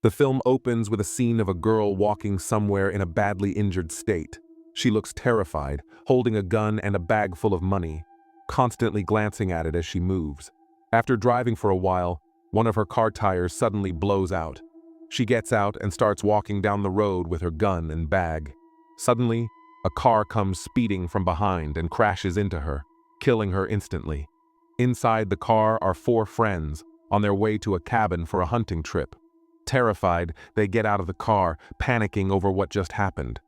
The film opens with a scene of a girl walking somewhere in a badly injured state. She looks terrified, holding a gun and a bag full of money, constantly glancing at it as she moves. After driving for a while, one of her car tires suddenly blows out. She gets out and starts walking down the road with her gun and bag. Suddenly, a car comes speeding from behind and crashes into her, killing her instantly. Inside the car are 4 friends, on their way to a cabin for a hunting trip. Terrified, they get out of the car, panicking over what just happened.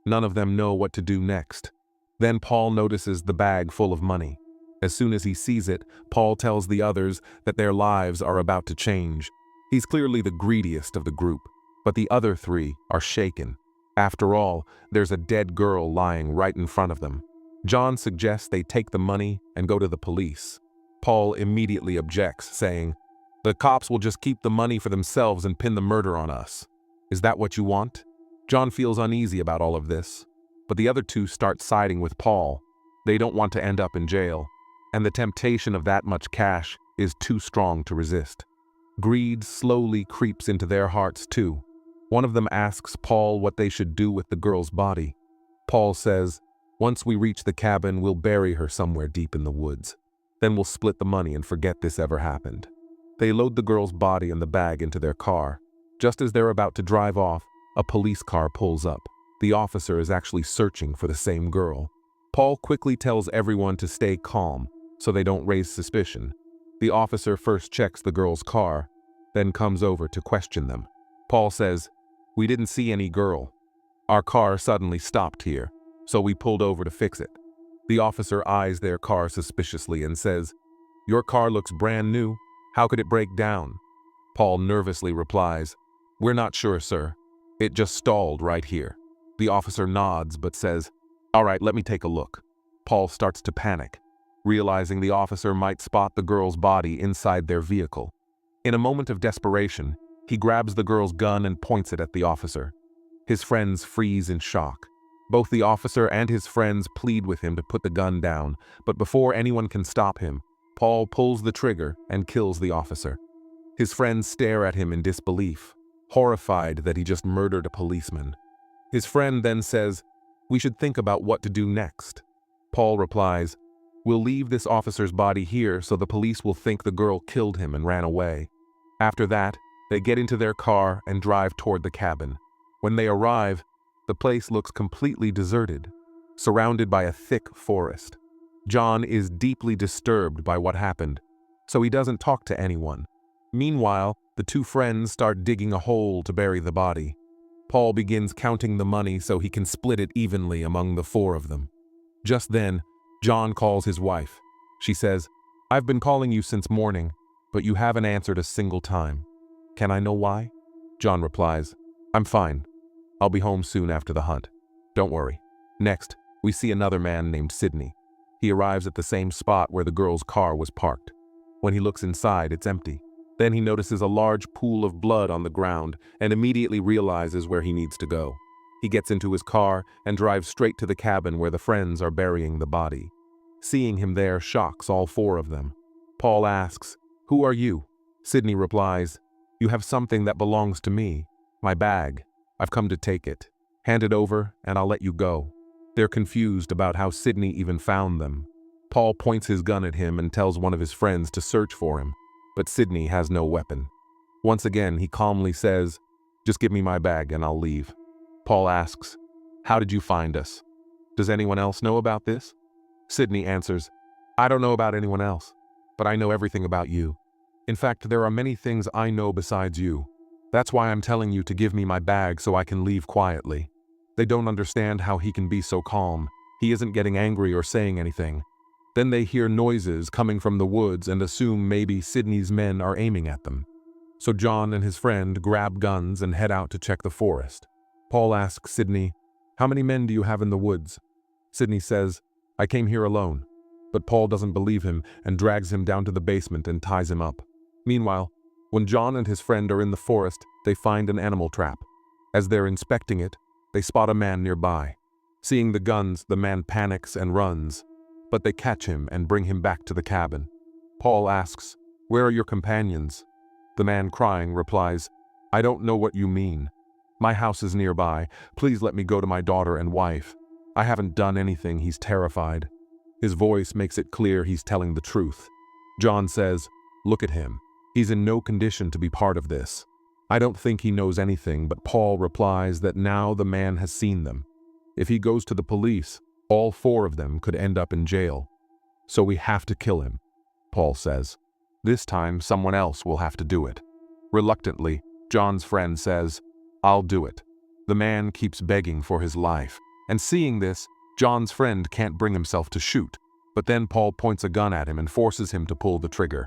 None of them know what to do next. Then Paul notices the bag full of money. As soon as he sees it, Paul tells the others that their lives are about to change. He's clearly the greediest of the group, but the other 3 are shaken. After all, there's a dead girl lying right in front of them. John suggests they take the money and go to the police. Paul immediately objects, saying, "The cops will just keep the money for themselves and pin the murder on us. Is that what you want?" John feels uneasy about all of this, but the other 2 start siding with Paul. They don't want to end up in jail, and the temptation of that much cash is too strong to resist. Greed slowly creeps into their hearts too. One of them asks Paul what they should do with the girl's body. Paul says, "Once we reach the cabin, we'll bury her somewhere deep in the woods. Then we'll split the money and forget this ever happened." They load the girl's body and the bag into their car. Just as they're about to drive off, a police car pulls up. The officer is actually searching for the same girl. Paul quickly tells everyone to stay calm so they don't raise suspicion. The officer first checks the girl's car, then comes over to question them. Paul says, "We didn't see any girl. Our car suddenly stopped here, so we pulled over to fix it." The officer eyes their car suspiciously and says, "Your car looks brand new. How could it break down?" Paul nervously replies, "We're not sure, sir. It just stalled right here." The officer nods but says, "All right, let me take a look." Paul starts to panic, realizing the officer might spot the girl's body inside their vehicle. In a moment of desperation, he grabs the girl's gun and points it at the officer. His friends freeze in shock. Both the officer and his friends plead with him to put the gun down, but before anyone can stop him, Paul pulls the trigger and kills the officer. His friends stare at him in disbelief, horrified that he just murdered a policeman. His friend then says, "We should think about what to do next." Paul replies, "We'll leave this officer's body here so the police will think the girl killed him and ran away." After that, they get into their car and drive toward the cabin. When they arrive, the place looks completely deserted, surrounded by a thick forest. John is deeply disturbed by what happened, so he doesn't talk to anyone. Meanwhile, the 2 friends start digging a hole to bury the body. Paul begins counting the money so he can split it evenly among the 4 of them. Just then, John calls his wife. She says, "I've been calling you since morning, but you haven't answered a single time. Can I know why?" John replies, "I'm fine. I'll be home soon after the hunt. Don't worry." Next, we see another man named Sidney. He arrives at the same spot where the girl's car was parked. When he looks inside, it's empty. Then he notices a large pool of blood on the ground and immediately realizes where he needs to go. He gets into his car and drives straight to the cabin where the friends are burying the body. Seeing him there shocks all 4 of them. Paul asks, "Who are you?" Sidney replies, "You have something that belongs to me. My bag. I've come to take it. Hand it over and I'll let you go." They're confused about how Sidney even found them. Paul points his gun at him and tells one of his friends to search for him, but Sidney has no weapon. Once again, he calmly says, "Just give me my bag and I'll leave." Paul asks, "How did you find us? Does anyone else know about this?" Sidney answers, "I don't know about anyone else, but I know everything about you. In fact, there are many things I know besides you. That's why I'm telling you to give me my bag so I can leave quietly." They don't understand how he can be so calm. He isn't getting angry or saying anything. Then they hear noises coming from the woods and assume maybe Sidney's men are aiming at them. So John and his friend grab guns and head out to check the forest. Paul asks Sidney, "How many men do you have in the woods?" Sidney says, "I came here alone." But Paul doesn't believe him and drags him down to the basement and ties him up. Meanwhile, when John and his friend are in the forest, they find an animal trap. As they're inspecting it, they spot a man nearby. Seeing the guns, the man panics and runs, but they catch him and bring him back to the cabin. Paul asks, "Where are your companions?" The man, crying, replies, "I don't know what you mean. My house is nearby. Please let me go to my daughter and wife. I haven't done anything." He's terrified. His voice makes it clear he's telling the truth. John says, "Look at him. He's in no condition to be part of this." I don't think he knows anything, but Paul replies that now the man has seen them. If he goes to the police, all 4 of them could end up in jail. "So we have to kill him," Paul says. "This time someone else will have to do it." Reluctantly, John's friend says, "I'll do it." The man keeps begging for his life, and seeing this, John's friend can't bring himself to shoot, but then Paul points a gun at him and forces him to pull the trigger.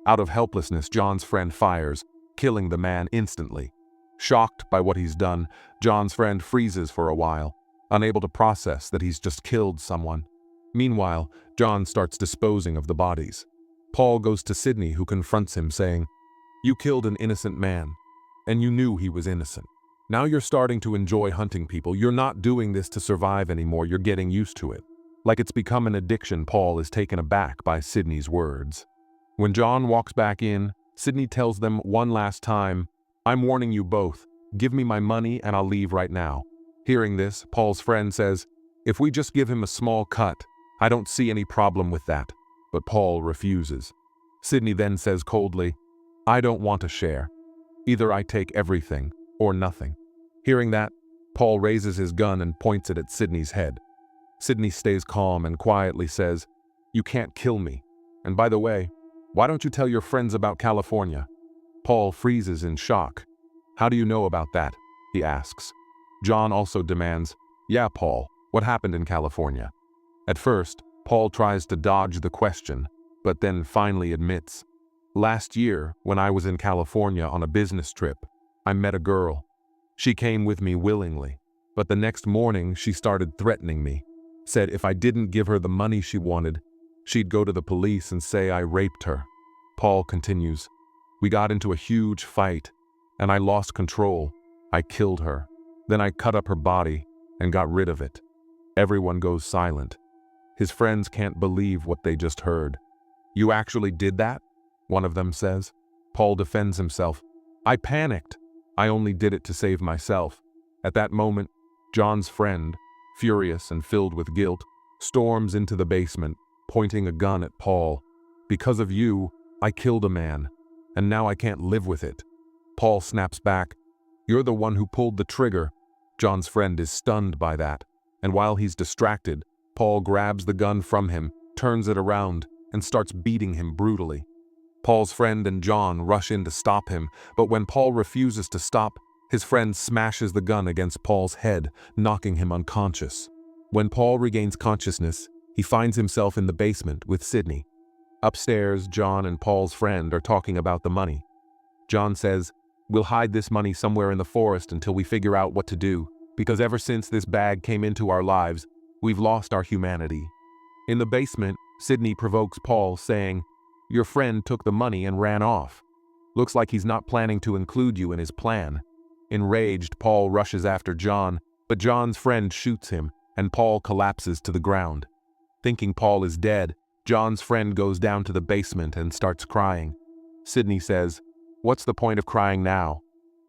Out of helplessness, John's friend fires, killing the man instantly. Shocked by what he's done, John's friend freezes for a while, unable to process that he's just killed someone. Meanwhile, John starts disposing of the bodies. Paul goes to Sydney, who confronts him, saying, "You killed an innocent man, and you knew he was innocent. Now you're starting to enjoy hunting people. You're not doing this to survive anymore, you're getting used to it." Like it's become an addiction, Paul is taken aback by Sydney's words. When John walks back in, Sydney tells them one last time, "I'm warning you both. Give me my money and I'll leave right now." Hearing this, Paul's friend says, "If we just give him a small cut, I don't see any problem with that." But Paul refuses. Sydney then says coldly, "I don't want to share. Either I take everything or nothing." Hearing that, Paul raises his gun and points it at Sydney's head. Sydney stays calm and quietly says, "You can't kill me. And by the way, why don't you tell your friends about California?" Paul freezes in shock. "How do you know about that?" he asks. John also demands, "Yeah, Paul, what happened in California?" At first, Paul tries to dodge the question, but then finally admits, "Last year, when I was in California on a business trip, I met a girl. She came with me willingly, but the next morning she started threatening me, said if I didn't give her the money she wanted, she'd go to the police and say I raped her." Paul continues, "We got into a huge fight, and I lost control. I killed her. Then I cut up her body and got rid of it." Everyone goes silent. His friends can't believe what they just heard. "You actually did that?" one of them says. Paul defends himself. "I panicked. I only did it to save myself." At that moment, John's friend, furious and filled with guilt, storms into the basement, pointing a gun at Paul. "Because of you, I killed a man, and now I can't live with it." Paul snaps back, "You're the one who pulled the trigger." John's friend is stunned by that, and while he's distracted, Paul grabs the gun from him, turns it around, and starts beating him brutally. Paul's friend and John rush in to stop him, but when Paul refuses to stop, his friend smashes the gun against Paul's head, knocking him unconscious. When Paul regains consciousness, he finds himself in the basement with Sydney. Upstairs, John and Paul's friend are talking about the money. John says, "We'll hide this money somewhere in the forest until we figure out what to do, because ever since this bag came into our lives, we've lost our humanity." In the basement, Sydney provokes Paul, saying, "Your friend took the money and ran off. Looks like he's not planning to include you in his plan." Enraged, Paul rushes after John, but John's friend shoots him, and Paul collapses to the ground. Thinking Paul is dead, John's friend goes down to the basement and starts crying. Sydney says, "What's the point of crying now?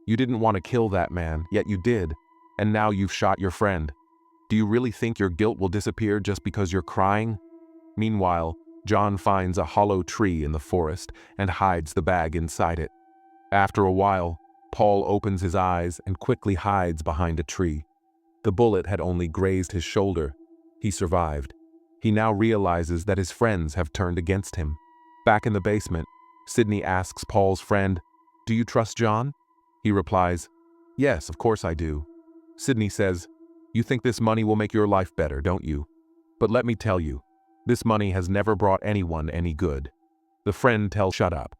You didn't want to kill that man, yet you did, and now you've shot your friend. Do you really think your guilt will disappear just because you're crying?" Meanwhile, John finds a hollow tree in the forest and hides the bag inside it. After a while, Paul opens his eyes and quickly hides behind a tree. The bullet had only grazed his shoulder. He survived. He now realizes that his friends have turned against him. Back in the basement, Sydney asks Paul's friend, "Do you trust John?" He replies, "Yes, of course I do." Sydney says, "You think this money will make your life better, don't you? But let me tell you, this money has never brought anyone any good." The friend tells "Shut up."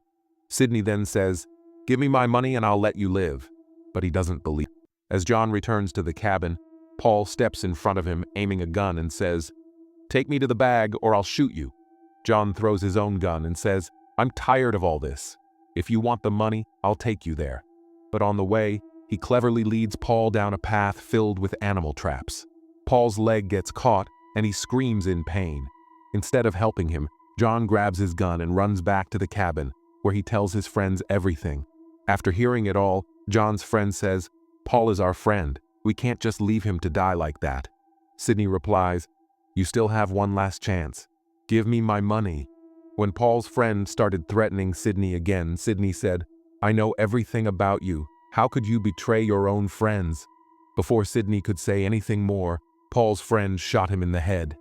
Sydney then says, "Give me my money and I'll let you live." But he doesn't believe. As John returns to the cabin, Paul steps in front of him, aiming a gun, and says, "Take me to the bag or I'll shoot you." John throws his own gun and says, "I'm tired of all this. If you want the money, I'll take you there." But on the way, he cleverly leads Paul down a path filled with animal traps. Paul's leg gets caught and he screams in pain. Instead of helping him, John grabs his gun and runs back to the cabin, where he tells his friends everything. After hearing it all, John's friend says, "Paul is our friend. We can't just leave him to die like that." Sydney replies, "You still have one last chance. Give me my money." When Paul's friend started threatening Sydney again, Sydney said, "I know everything about you. How could you betray your own friends?" Before Sydney could say anything more, Paul's friend shot him in the head.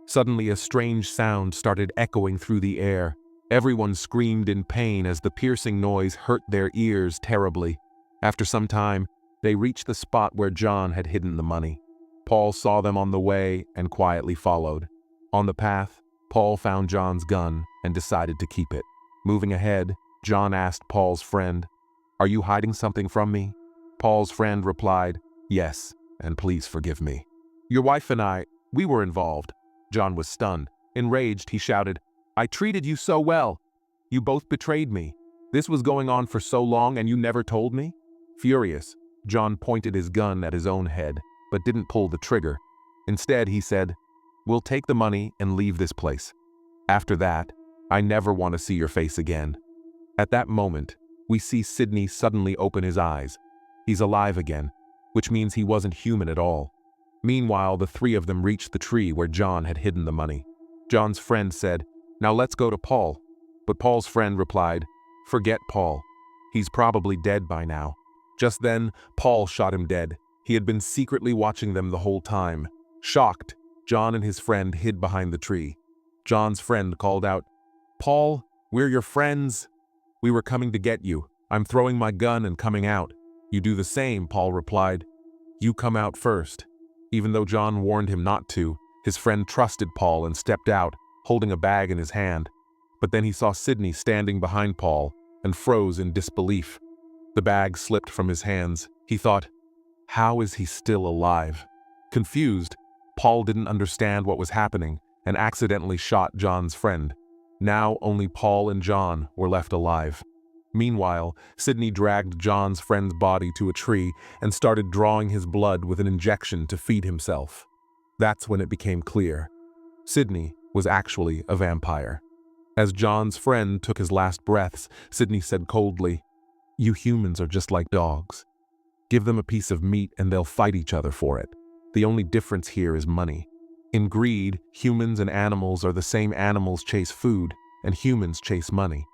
Suddenly, a strange sound started echoing through the air. Everyone screamed in pain as the piercing noise hurt their ears terribly. After some time, they reached the spot where John had hidden the money. Paul saw them on the way and quietly followed. On the path, Paul found John's gun and decided to keep it. Moving ahead, John asked Paul's friend, "Are you hiding something from me?" Paul's friend replied, "Yes, and please forgive me. Your wife and we were involved." John was stunned. Enraged, he shouted, "I treated you so well. You both betrayed me. This was going on for so long and you never told me?" Furious, John pointed his gun at his own head, but didn't pull the trigger. Instead, he said, "We'll take the money and leave this place. After that, I never want to see your face again." At that moment, we see Sydney suddenly open his eyes. He's alive again, which means he wasn't human at all. Meanwhile, the three of them reached the tree where John had hidden the money. John's friend said, "Now let's go to Paul." But Paul's friend replied, "Forget Paul. He's probably dead by now." Just then, Paul shot him dead. He had been secretly watching them the whole time. Shocked, John and his friend hid behind the tree. John's friend called out, "Paul, we're your friends. We were coming to get you. I'm throwing my gun and coming out." "You do the same," Paul replied. "You come out first." Even though John warned him not to, his friend trusted Paul and stepped out, holding a bag in his hand. But then he saw Sydney standing behind Paul and froze in disbelief. The bag slipped from his hands. He thought, how is he still alive? Confused, Paul didn't understand what was happening and accidentally shot John's friend. Now only Paul and John were left alive. Meanwhile, Sydney dragged John's friend's body to a tree and started drawing his blood with an injection to feed himself. That's when it became clear. Sydney was actually a vampire. As John's friend took his last breaths, Sydney said coldly, "You humans are just like dogs. Give them a piece of meat and they'll fight each other for it. The only difference here is money. In greed, humans and animals are the same. Animals chase food, and humans chase money.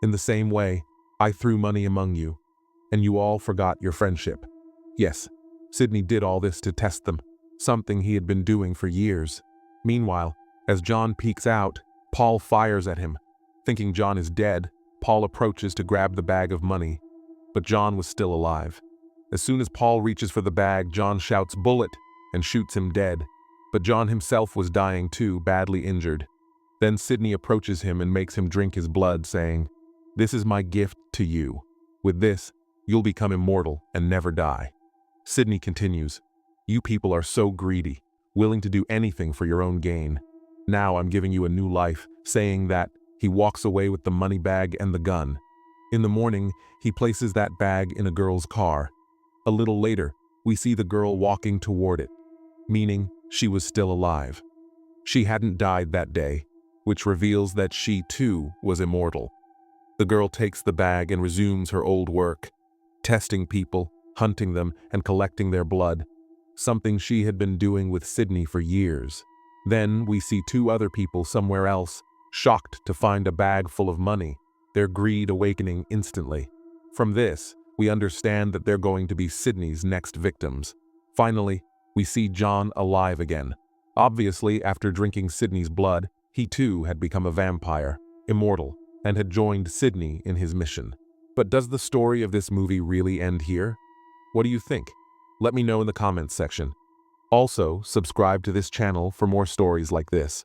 In the same way, I threw money among you, and you all forgot your friendship." Yes, Sydney did all this to test them, something he had been doing for years. Meanwhile, as John peeks out, Paul fires at him. Thinking John is dead, Paul approaches to grab the bag of money, but John was still alive. As soon as Paul reaches for the bag, John shouts "bullet" and shoots him dead. But John himself was dying too, badly injured. Then Sydney approaches him and makes him drink his blood, saying, "This is my gift to you. With this, you'll become immortal and never die." Sydney continues, "You people are so greedy, willing to do anything for your own gain. Now I'm giving you a new life," saying that, he walks away with the money bag and the gun. In the morning, he places that bag in a girl's car. A little later, we see the girl walking toward it, meaning she was still alive. She hadn't died that day, which reveals that she too was immortal. The girl takes the bag and resumes her old work, testing people, hunting them, and collecting their blood, something she had been doing with Sydney for years. Then we see two other people somewhere else, shocked to find a bag full of money, their greed awakening instantly. From this, we understand that they're going to be Sydney's next victims. Finally, we see John alive again. Obviously, after drinking Sydney's blood, he too had become a vampire, immortal, and had joined Sydney in his mission. But does the story of this movie really end here? What do you think? Let me know in the comments section. Also, subscribe to this channel for more stories like this.